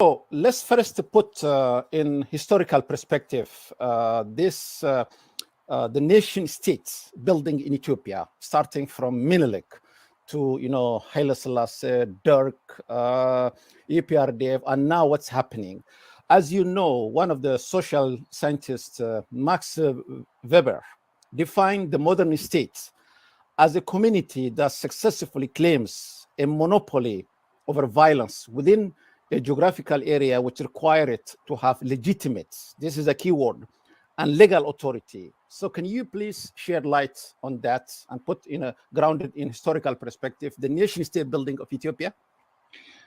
So let's first put in historical perspective the nation states building in Ethiopia, starting from Menelik to Haile Selassie, Dirk, EPRDF, and now what's happening. As you know, one of the social scientists, Max Weber, defined the modern state as a community that successfully claims a monopoly over violence within a geographical area which require it to have legitimate, this is a key word, and legal authority. So can you please shed light on that and put grounded in historical perspective the nation state building of Ethiopia?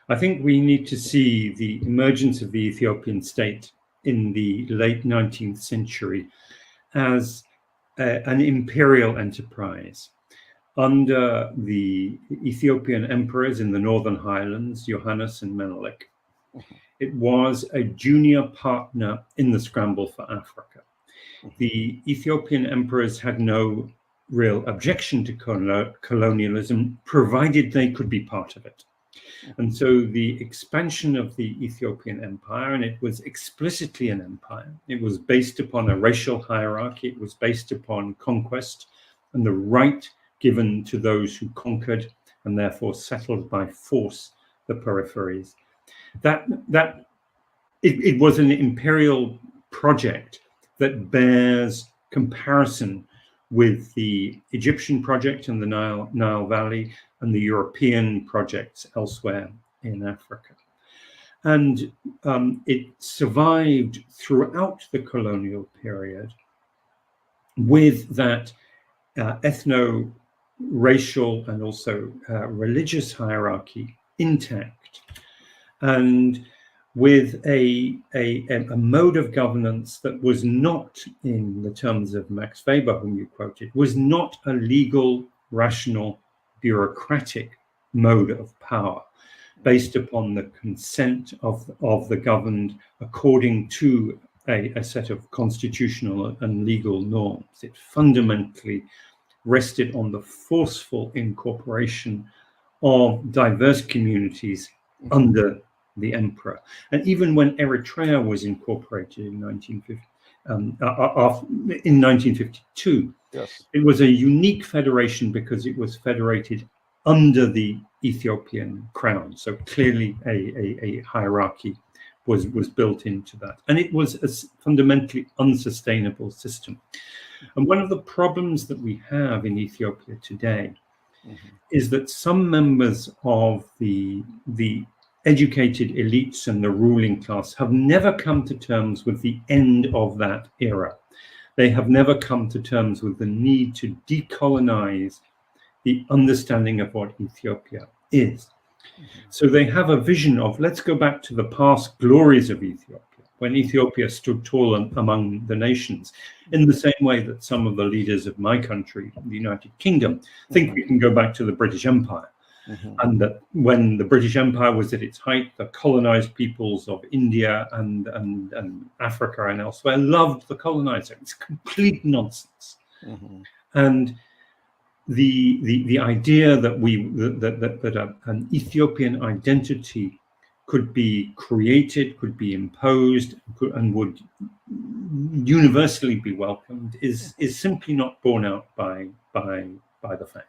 I think we need to see the emergence of the Ethiopian state in the late 19th century as an imperial enterprise. Under the Ethiopian emperors in the northern highlands, Johannes and Menelik, it was a junior partner in the scramble for Africa. The Ethiopian emperors had no real objection to colonialism, provided they could be part of it. And so the expansion of the Ethiopian empire, and it was explicitly an empire, it was based upon a racial hierarchy, it was based upon conquest and the right given to those who conquered and therefore settled by force the peripheries. It was an imperial project that bears comparison with the Egyptian project in the Nile Valley and the European projects elsewhere in Africa. And it survived throughout the colonial period with that ethno-racial and also religious hierarchy intact, and with a mode of governance that was not, in the terms of Max Weber, whom you quoted, was not a legal, rational, bureaucratic mode of power based upon the consent of the governed according to a set of constitutional and legal norms. It fundamentally rested on the forceful incorporation of diverse communities under the emperor. And even when Eritrea was incorporated in 1952, yes, it was a unique federation because it was federated under the Ethiopian crown. So clearly a hierarchy was built into that. And it was a fundamentally unsustainable system. And one of the problems that we have in Ethiopia today is that some members of the educated elites and the ruling class have never come to terms with the end of that era. They have never come to terms with the need to decolonize the understanding of what Ethiopia is. So they have a vision of, let's go back to the past glories of Ethiopia, when Ethiopia stood tall among the nations, in the same way that some of the leaders of my country, the United Kingdom, think we can go back to the British Empire. And that when the British Empire was at its height, the colonized peoples of India and Africa and elsewhere loved the colonizer. It's complete nonsense. And the idea that an Ethiopian identity could be created, could be imposed, and would universally be welcomed is simply not borne out by the facts.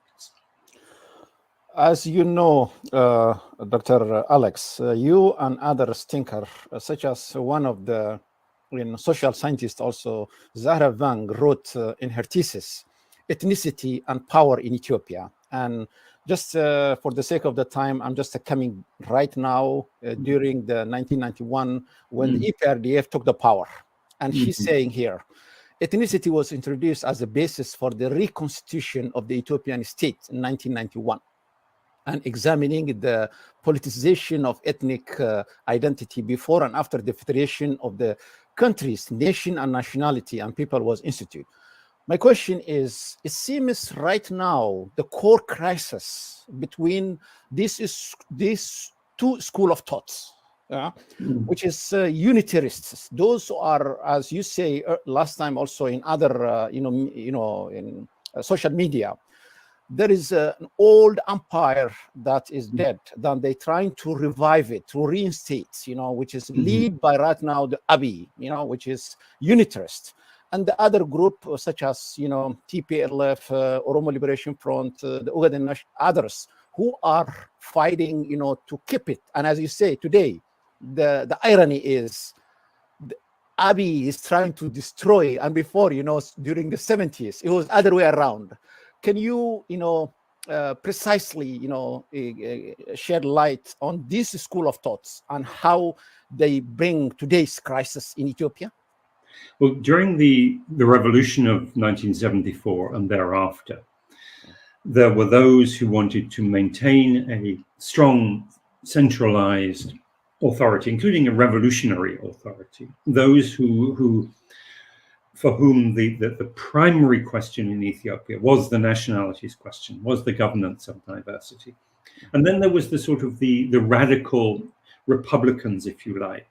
As you know, Dr. Alex, you and other thinkers, such as one of the social scientist also, Zahra Wang, wrote in her thesis, Ethnicity and Power in Ethiopia. And just for the sake of the time, I'm just coming right now during the 1991 when the EPRDF took the power. And she's saying here, ethnicity was introduced as a basis for the reconstitution of the Ethiopian state in 1991. And examining the politicization of ethnic identity before and after the federation of the countries, nation and nationality and people was instituted. My question is, it seems right now the core crisis between these two school of thoughts, which is unitarists. Those are, as you say last time, also in other, in social media. There is an old empire that is dead. Then they trying to revive it, to reinstate, which is led by right now the Abiy, which is unitarist. And the other group, such as, TPLF, Oromo Liberation Front, the Ogaden, others, who are fighting, to keep it. And as you say today, the irony is, Abiy is trying to destroy, and before, during the 70s, it was other way around. Can you, precisely, shed light on this school of thoughts and how they bring today's crisis in Ethiopia? Well, during the revolution of 1974 and thereafter, there were those who wanted to maintain a strong, centralized authority, including a revolutionary authority. Those for whom the primary question in Ethiopia was the nationalities question, was the governance of diversity. And then there was the sort of the radical Republicans, if you like,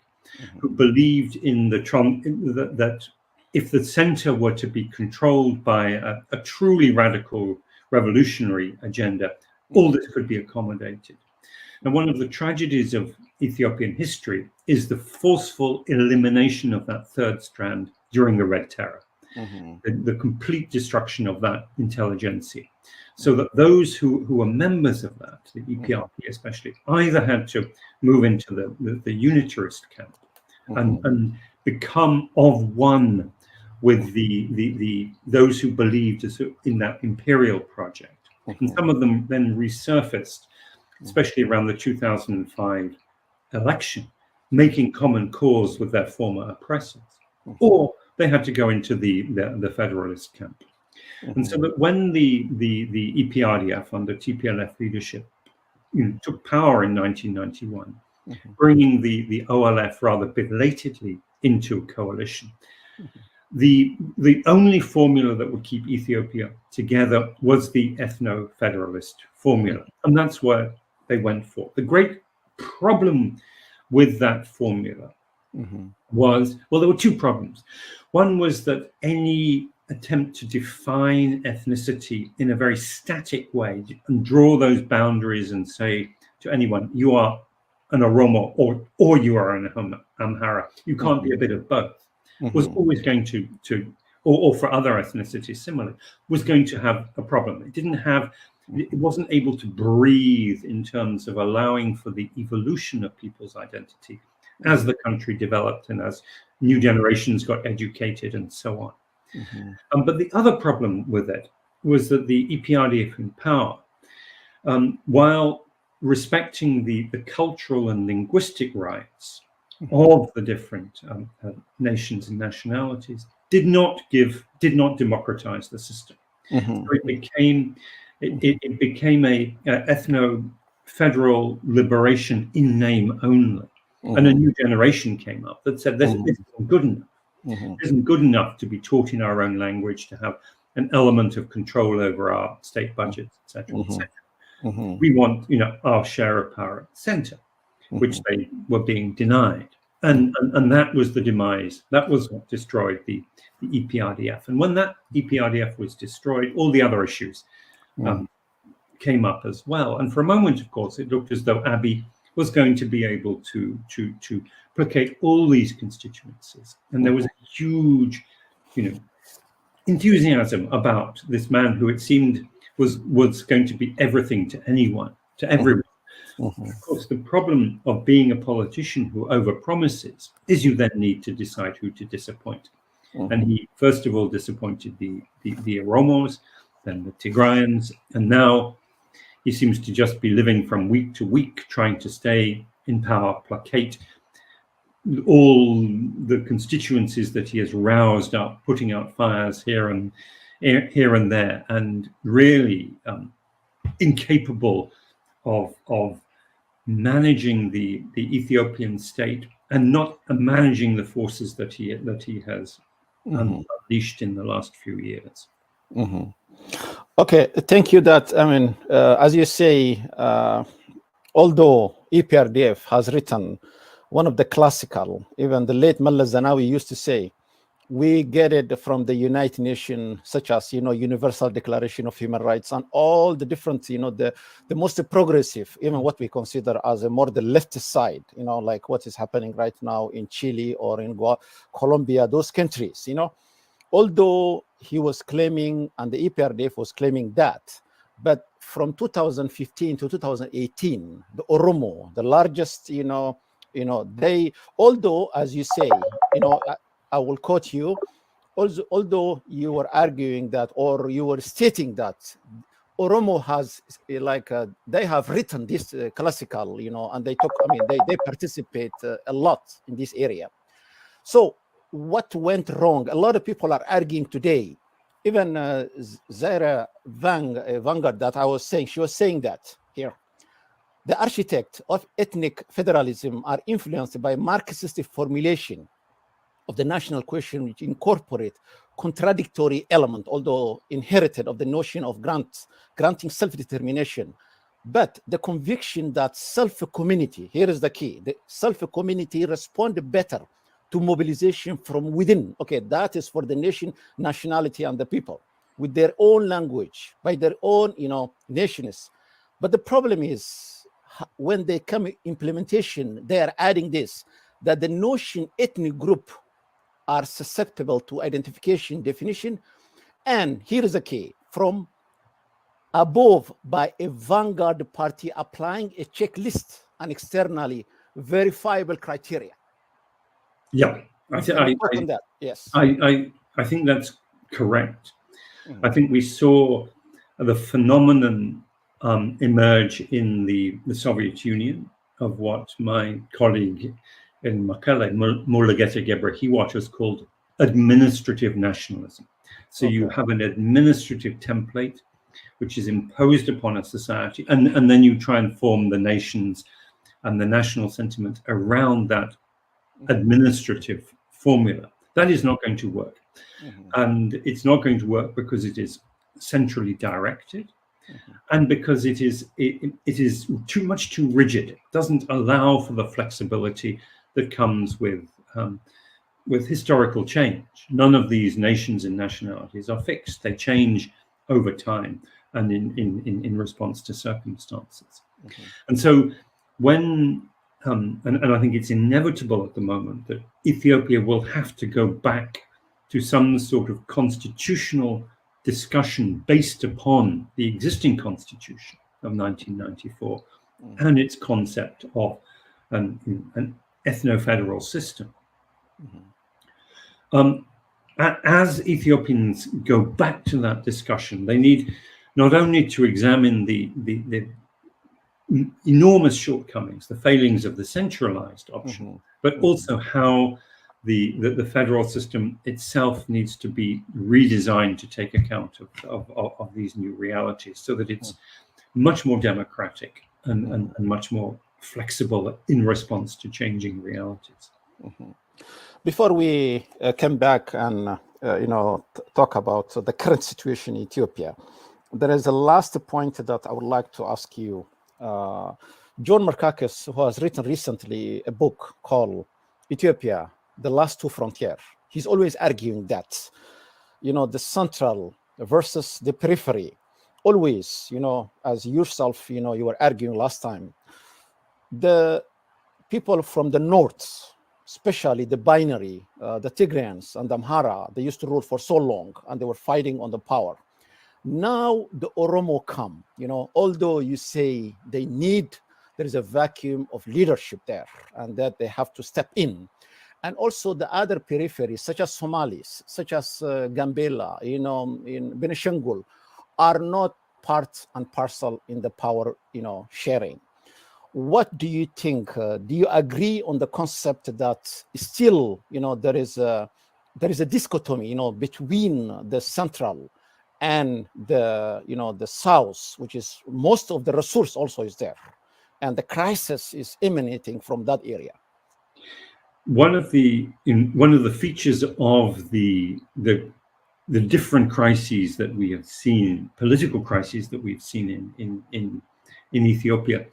who believed in that if the center were to be controlled by a truly radical revolutionary agenda, all this could be accommodated. And one of the tragedies of Ethiopian history is the forceful elimination of that third strand during the Red Terror, the complete destruction of that intelligentsia. So that those who were members of that, the EPRP especially, either had to move into the unitarist camp and become of one with those who believed in that imperial project. And some of them then resurfaced, especially around the 2005 election, making common cause with their former oppressors. Or they had to go into the federalist camp. And so that when the EPRDF under TPLF leadership took power in 1991, bringing the OLF rather belatedly into a coalition, the only formula that would keep Ethiopia together was the ethno-federalist formula. And that's what they went for. The great problem with that formula was, well, there were two problems. One was that any attempt to define ethnicity in a very static way and draw those boundaries and say to anyone, you are an Oromo or you are an Amhara, you can't be a bit of both, was always going to or for other ethnicities similarly, was going to have a problem. It wasn't able to breathe in terms of allowing for the evolution of people's identity as the country developed and as new generations got educated and so on. But the other problem with it was that the EPRDF in power, while respecting the cultural and linguistic rights of the different nations and nationalities, did not democratize the system. So it became a ethno-federal liberation in name only. And a new generation came up that said, this isn't good enough. It isn't good enough to be taught in our own language, to have an element of control over our state budgets, etc., etc. We want, our share of power at the center, which they were being denied. And that was the demise. That was what destroyed the EPRDF. And when that EPRDF was destroyed, all the other issues came up as well. And for a moment, of course, it looked as though Abiy was going to be able to placate all these constituencies. And there was a huge, enthusiasm about this man who it seemed was going to be everything to anyone, to everyone. Of course, the problem of being a politician who overpromises is you then need to decide who to disappoint. And he first of all disappointed the Oromos, then the Tigrayans, and now he seems to just be living from week to week, trying to stay in power, placate all the constituencies that he has roused up, putting out fires here and there, and really incapable of managing the Ethiopian state and not managing the forces that he has unleashed in the last few years. Okay, thank you. That I mean, as you say, although EPRDF has written one of the classical, even the late Mallah Zanawi used to say, we get it from the United Nations, such as, Universal Declaration of Human Rights and all the different, the most progressive, even what we consider as a more the left side, like what is happening right now in Chile or in Colombia, those countries, although he was claiming, and the EPRDF was claiming that, but from 2015 to 2018, the Oromo, the largest, they, although, as you say, I will quote you, also, although you were arguing that, or you were stating that Oromo has, they have written this classical, and they they participate a lot in this area. So what went wrong? A lot of people are arguing today. Even Zaira Vanguard that I was saying, she was saying that here. The architect of ethnic federalism are influenced by Marxist formulation of the national question, which incorporate contradictory element, although inherited of the notion of granting self-determination. But the conviction that self-community, here is the key, the self-community respond better to mobilization from within. Okay, that is for the nation, nationality, and the people with their own language, by their own, nations. But the problem is when they come implementation, they are adding this, that the notion ethnic group are susceptible to identification definition. And here is the key, from above by a vanguard party applying a checklist and externally verifiable criteria. Yeah, I think that's correct. I think we saw the phenomenon emerge in the Soviet Union of what my colleague in Makele, Mulugeta Gebrehiwot, has called administrative nationalism. So you have an administrative template which is imposed upon a society, and then you try and form the nations and the national sentiment around that administrative formula. That is not going to work. And it's not going to work because it is centrally directed, and because it is too rigid. It doesn't allow for the flexibility that comes with historical change. None of these nations and nationalities are fixed. They change over time and in response to circumstances. And so when and I think it's inevitable at the moment that Ethiopia will have to go back to some sort of constitutional discussion based upon the existing constitution of 1994 and its concept of an ethno-federal system. As Ethiopians go back to that discussion, they need not only to examine the enormous shortcomings, the failings of the centralized option, but also how the federal system itself needs to be redesigned to take account of these new realities, so that it's much more democratic and much more flexible in response to changing realities. Before we come back and talk about the current situation in Ethiopia, there is a last point that I would like to ask you. John Markakis, who has written recently a book called Ethiopia, The Last Two Frontiers, he's always arguing that, the central versus the periphery. Always, as yourself, you were arguing last time, the people from the north, especially the binary, the Tigrayans and the Amhara, they used to rule for so long and they were fighting on the power. Now the Oromo come, although you say they need there is a vacuum of leadership there, and that they have to step in. And also the other peripheries, such as Somalis, such as Gambela, in Benishangul, are not part and parcel in the power, sharing. What do you think? Do you agree on the concept that still, there is a dichotomy, between the central and the south, which is most of the resource also is there, and the crisis is emanating from that area? One of the features of the different crises that we have seen, political crises that we've seen in Ethiopia,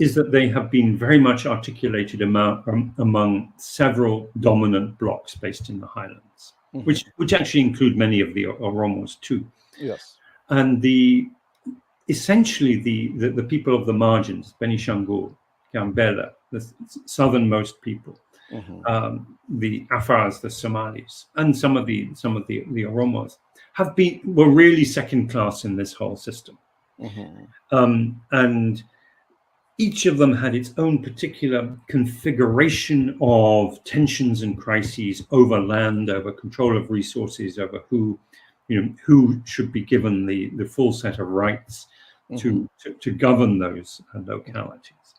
is that they have been very much articulated among several dominant blocs based in the highlands, which actually include many of the Oromos too. Yes. And essentially the people of the margins, Benishangul, Gambela, the southernmost people, the Afars, the Somalis, and some of the Oromos were really second class in this whole system. And each of them had its own particular configuration of tensions and crises over land, over control of resources, over who should be given the full set of rights to govern those localities.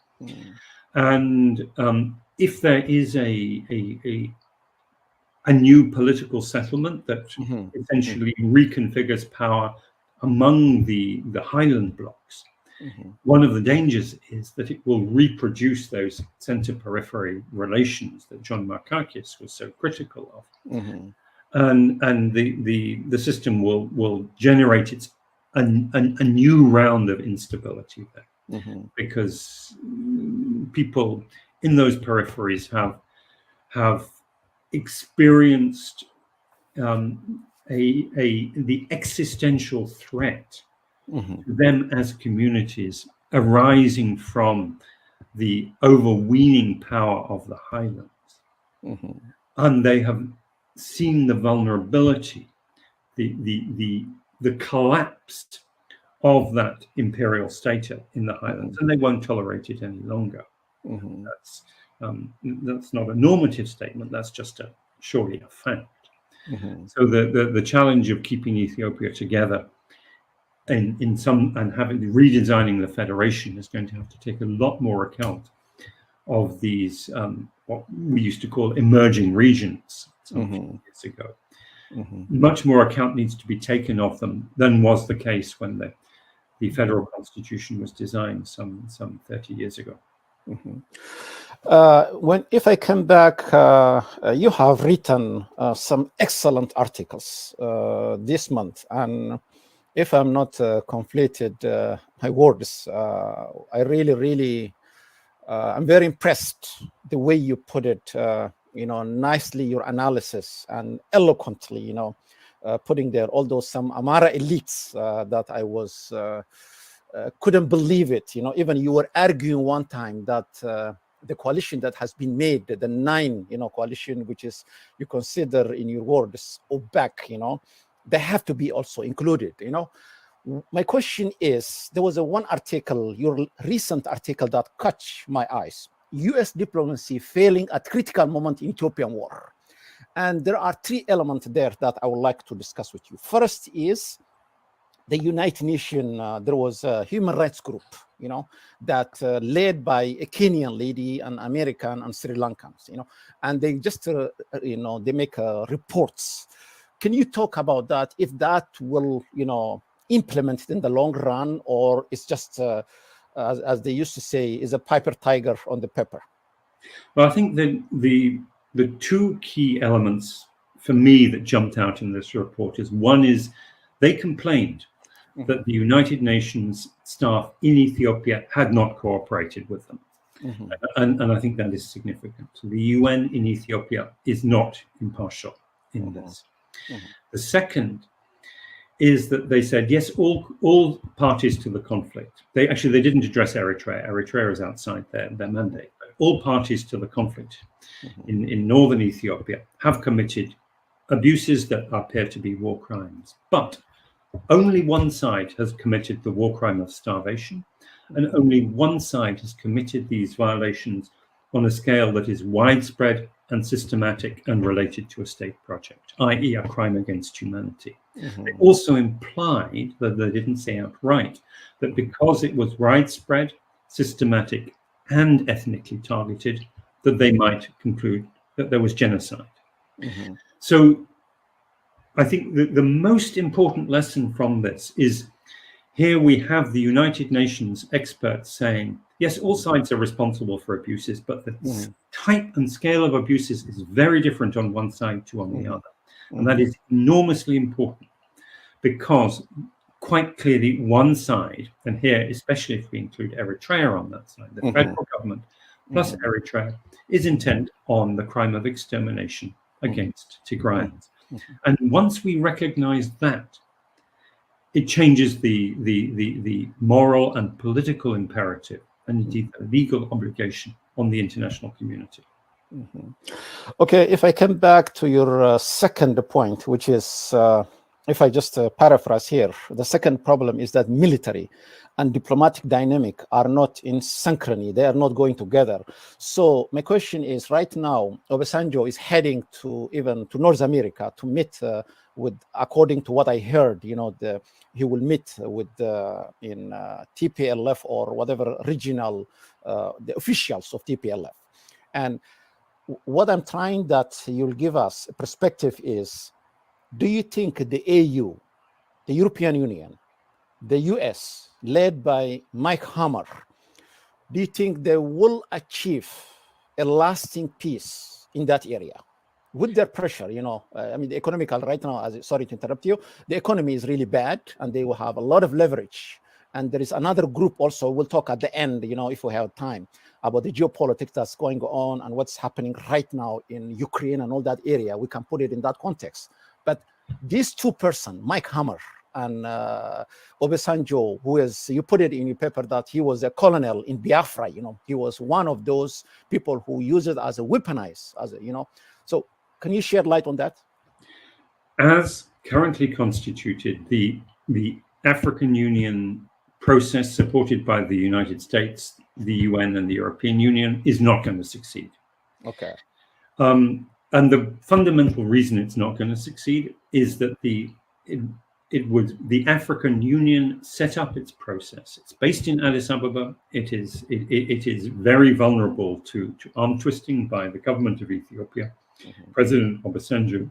And if there is a new political settlement that essentially reconfigures power among the highland blocs, one of the dangers is that it will reproduce those center-periphery relations that John Markakis was so critical of, and the system will generate a new round of instability there, because people in those peripheries have experienced the existential threat to them as communities arising from the overweening power of the highlands, and they have seen the vulnerability, the collapse of that imperial state in the highlands, and they won't tolerate it any longer. That's not a normative statement. That's just surely a fact. So the challenge of keeping Ethiopia together and redesigning the federation is going to have to take a lot more account of these what we used to call emerging regions some few years ago. Much more account needs to be taken of them than was the case when the federal constitution was designed some 30 years ago. If I come back, you have written some excellent articles this month, and if I'm not conflated my words, I really I'm very impressed the way you put it, nicely, your analysis, and eloquently, putting there, although some Amara elites that I was couldn't believe it. Even you were arguing one time that the coalition that has been made, the 9, coalition, which is you consider in your words OPEC, they have to be also included. My question is, there was one article, your recent article, that caught my eyes. U.S. diplomacy failing at critical moment in Ethiopian war. And there are 3 elements there that I would like to discuss with you. First is the United Nations. There was a human rights group, that led by a Kenyan lady, an American, and Sri Lankans, and they just, they make reports. Can you talk about that? If that will, implement it in the long run, or it's just, as they used to say, is a piper tiger on the pepper? Well, I think the 2 key elements for me that jumped out in this report is, one is they complained that the United Nations staff in Ethiopia had not cooperated with them. And I think that is significant. The UN in Ethiopia is not impartial in this. The second is that they said, yes, all parties to the conflict, they didn't address Eritrea. Eritrea is outside their mandate. But all parties to the conflict in northern Ethiopia have committed abuses that appear to be war crimes. But only one side has committed the war crime of starvation, and only one side has committed these violations on a scale that is widespread and systematic and related to a state project, i.e. a crime against humanity. They also implied, that they didn't say outright, that because it was widespread, systematic, and ethnically targeted, that they might conclude that there was genocide. So I think the most important lesson from this is, here we have the United Nations experts saying, yes, all sides are responsible for abuses, but the type and scale of abuses is very different on one side to on the other. And that is enormously important, because quite clearly one side, and here, especially if we include Eritrea on that side, the federal government plus Eritrea, is intent on the crime of extermination against Tigrayans. And once we recognize that, it changes the moral and political imperative, and indeed the legal obligation on the international community. Okay, if I come back to your second point, which is, if I just paraphrase here, the second problem is that military and diplomatic dynamic are not in synchrony. They are not going together. So my question is, right now, Obasanjo is heading to even to North America to meet with, according to what I heard, he will meet with in TPLF or whatever regional, the officials of TPLF. And what I'm trying that you'll give us a perspective is, do you think the AU, the European Union, the US, led by Mike Hammer, do you think they will achieve a lasting peace in that area? With their pressure, I mean, the economical right now, sorry to interrupt you, the economy is really bad and they will have a lot of leverage. And there is another group also, we'll talk at the end, if we have time, about the geopolitics that's going on and what's happening right now in Ukraine and all that area. We can put it in that context. But these two persons, Mike Hammer and Obasanjo, who is, you put it in your paper that he was a colonel in Biafra, he was one of those people who use it as a weaponize, So can you shed light on that? As currently constituted, the African Union process supported by the United States, the UN, and the European Union is not going to succeed. Okay. And the fundamental reason it's not going to succeed is that the African Union set up its process. It's based in Addis Ababa. It is very vulnerable to arm twisting by the government of Ethiopia. President Obasanjo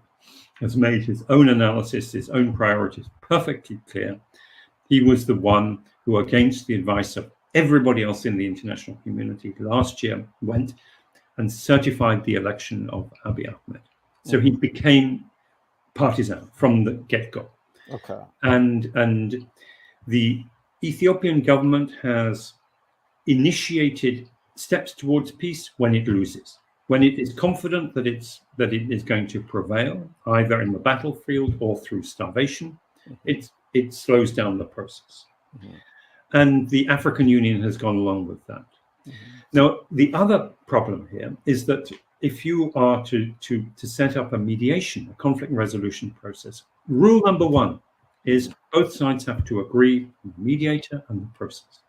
has made his own analysis, his own priorities perfectly clear. He was the one who, against the advice of everybody else in the international community, last year went and certified the election of Abiy Ahmed. So he became partisan from the get-go. Okay. And the Ethiopian government has initiated steps towards peace when it loses, when it is confident that it is going to prevail, either in the battlefield or through starvation. It slows down the process. And the African Union has gone along with that. Now, the other problem here is that if you are to set up a mediation, a conflict resolution process, rule number one is both sides have to agree on the mediator and the process.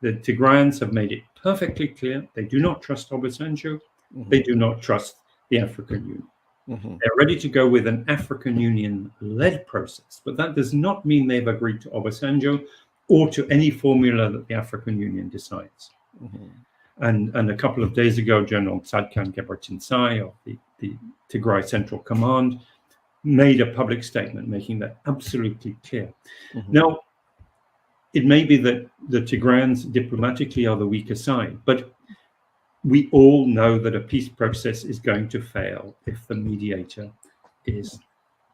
The Tigrayans have made it perfectly clear they do not trust Obasanjo, they do not trust the African Union. They're ready to go with an African Union-led process, but that does not mean they've agreed to Obasanjo or to any formula that the African Union decides. And a couple of days ago, General Tzadkan Gebretinsai of the Tigray Central Command made a public statement making that absolutely clear. Now, it may be that the Tigrayans diplomatically are the weaker side, but we all know that a peace process is going to fail if the mediator is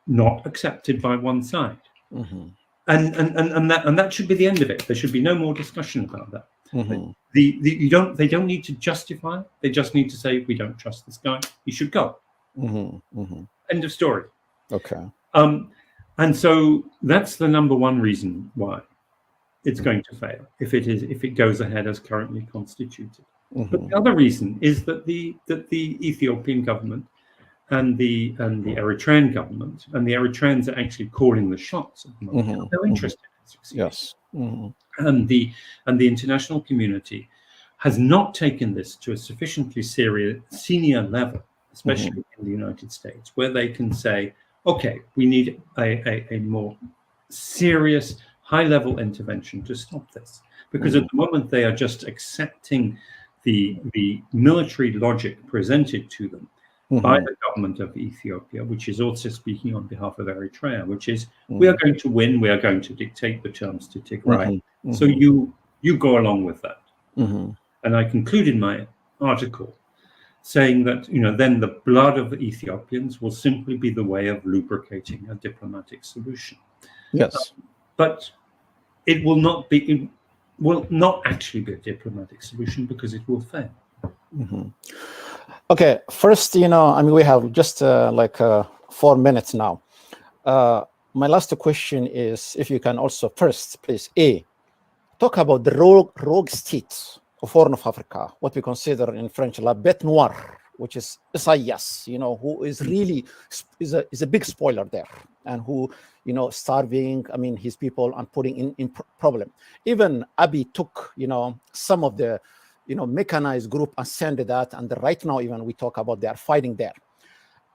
not accepted by one side. And that should be the end of it. There should be no more discussion about that. They don't need to justify. They just need to say, we don't trust this guy. He should go. End of story. Okay. And so that's the number one reason why it's going to fail if it goes ahead as currently constituted. But the other reason is that the Ethiopian government and the Eritrean government, and the Eritreans are actually calling the shots at the moment. They're interested in succeeding. Yes. and the international community has not taken this to a sufficiently senior level, especially in the United States, where they can say, okay, we need a more serious, high-level intervention to stop this. Because at the moment, they are just accepting the military logic presented to them by the government of Ethiopia, which is also speaking on behalf of Eritrea, which is, we are going to win, we are going to dictate the terms to Tigray. So you go along with that. And I concluded my article saying that, then the blood of Ethiopians will simply be the way of lubricating a diplomatic solution. Yes. But it will not actually be a diplomatic solution because it will fail. Okay, first, we have just 4 minutes now. My last question is, if you can also first, please, talk about the rogue states of Horn of Africa, what we consider in French la bête noire, which is Isaias, who is really is a big spoiler there, and who, starving, his people and putting in problem. Even Abiy took, some of the, mechanized group and sent that, and right now even we talk about they are fighting there.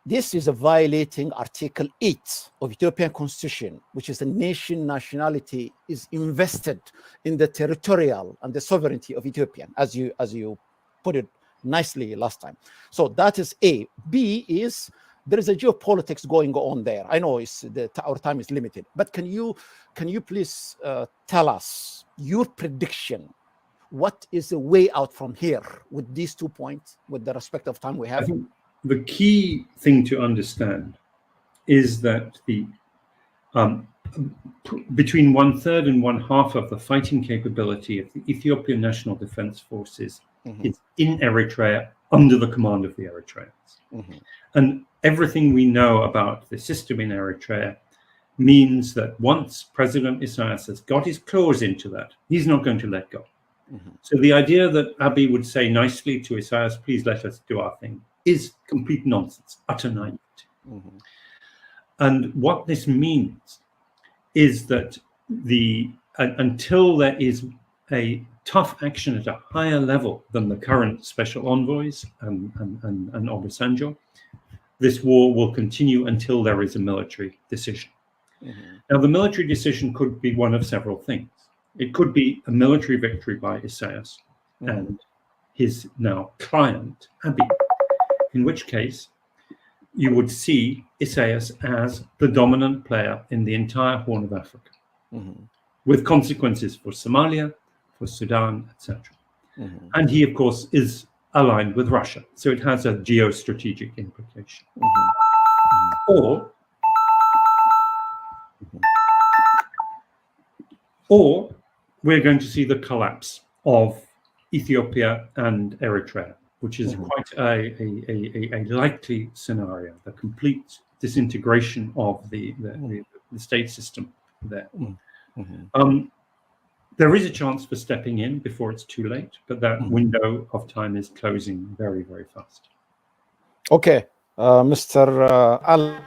This is violating Article 8 of Ethiopian Constitution, which is the nationality is invested in the territorial and the sovereignty of Ethiopian, as you put it nicely last time. So that is A. B is there is a geopolitics going on there. I know our time is limited, but can you please tell us your prediction? What is the way out from here with these 2 points, with the respect of time we have? I think the key thing to understand is that between 1/3 and 1/2 of the fighting capability of the Ethiopian National Defense Forces is in Eritrea under the command of the Eritreans. And everything we know about the system in Eritrea means that once President Isaias has got his claws into that, he's not going to let go. So the idea that Abiy would say nicely to Isaias, please let us do our thing, is complete nonsense, utter naivety. And what this means is that until there is a tough action at a higher level than the current special envoys and Obasanjo, this war will continue until there is a military decision. Now, the military decision could be one of several things. It could be a military victory by Isaias and his now client, Abiy, in which case you would see Isaias as the dominant player in the entire Horn of Africa, with consequences for Somalia, for Sudan, etc. And he, of course, is aligned with Russia, so it has a geostrategic implication. Or we're going to see the collapse of Ethiopia and Eritrea, which is quite a likely scenario, the complete disintegration of the state system there. There is a chance for stepping in before it's too late, but that window of time is closing very, very fast. Okay, Mr. Al.